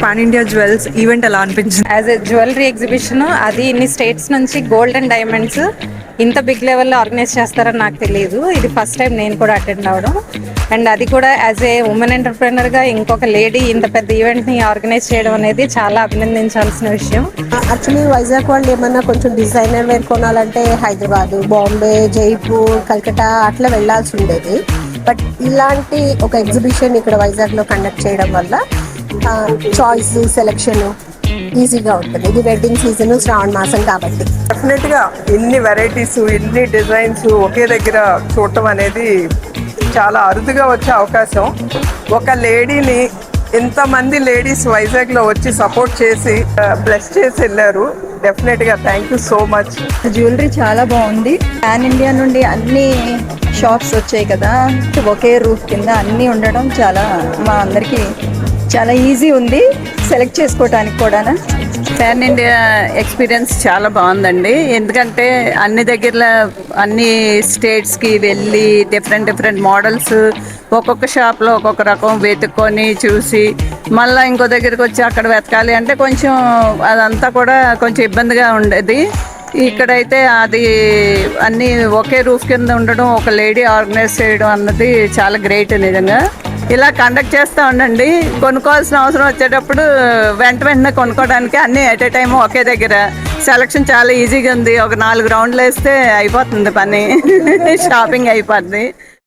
Pan India jewels event ఎలా అనిపించింది? As a jewellery exhibition, అది ఇన్ని స్టేట్స్ నుంచి గోల్డ్ అండ్ డైమండ్స్ ఇంత బిగ్ లెవెల్లో ఆర్గనైజ్ చేస్తారని నాకు తెలియదు. ఇది ఫస్ట్ టైం నేను కూడా అటెండ్ అవ్వడం, అండ్ అది కూడా యాజ్ ఏ ఉమెన్ ఎంటర్ప్రెనర్గా ఇంకొక లేడీ ఇంత పెద్ద ఈవెంట్ని ఆర్గనైజ్ చేయడం అనేది చాలా అభినందించాల్సిన విషయం. యాక్చువల్లీ వైజాగ్ వాళ్ళు ఏమన్నా కొంచెం డిజైనర్ వేర్ కొనాలంటే హైదరాబాద్, బాంబే, జైపూర్, కల్కటా అట్లా వెళ్లాల్సి ఉండేది. బట్ ఇలాంటి ఒక ఎగ్జిబిషన్ ఇక్కడ వైజాగ్లో కండక్ట్ చేయడం వల్ల చాయిస్ సెలెక్షన్ ఈజీగా ఉంటుంది. ఇది వెడ్డింగ్ సీజన్, శ్రావణ మాసం కాబట్టి డెఫినెట్గా ఇన్ని వెరైటీస్, ఇన్ని డిజైన్స్ ఒకే దగ్గర చూడటం అనేది చాలా అరుదుగా వచ్చే అవకాశం. ఒక లేడీని ఎంతమంది లేడీస్ వైజాగ్లో వచ్చి సపోర్ట్ చేసి బ్లెస్ చేసి వెళ్ళారు. డెఫినెట్గా thank you so much. Jewellery చాలా బాగుంది. పాన్ ఇండియా నుండి అన్ని షాప్స్ వచ్చాయి కదా, ఒకే రూఫ్ కింద అన్నీ ఉండడం చాలా మా అందరికీ చాలా ఈజీ ఉంది సెలెక్ట్ చేసుకోవడానికి కూడా. పాన్ ఇండియా ఎక్స్పీరియన్స్ చాలా బాగుందండి. ఎందుకంటే అన్ని దగ్గరలో అన్ని స్టేట్స్కి వెళ్ళి డిఫరెంట్ మోడల్స్ ఒక్కొక్క షాప్లో ఒక్కొక్క రకం వెతుక్కొని చూసి మళ్ళీ ఇంకో దగ్గరికి వచ్చి అక్కడ వెతకాలి అంటే కొంచెం అదంతా కూడా కొంచెం ఇబ్బందిగా ఉండేది. ఇక్కడైతే అది అన్నీ ఒకే రూఫ్ కింద ఉండడం, ఒక లేడీ ఆర్గనైజ్ చేయడం అన్నది చాలా గ్రేట్. నిజంగా ఇలా కండక్ట్ చేస్తూ ఉండండి. కొనుక్కోవాల్సిన అవసరం వచ్చేటప్పుడు వెంటనే కొనుక్కోవడానికి అన్నీ ఎట్ ఏ టైం ఒకే దగ్గర. సెలక్షన్ చాలా ఈజీగా ఉంది. ఒక 4 రౌండ్లు వేస్తే అయిపోతుంది పని, షాపింగ్ అయిపోద్ది.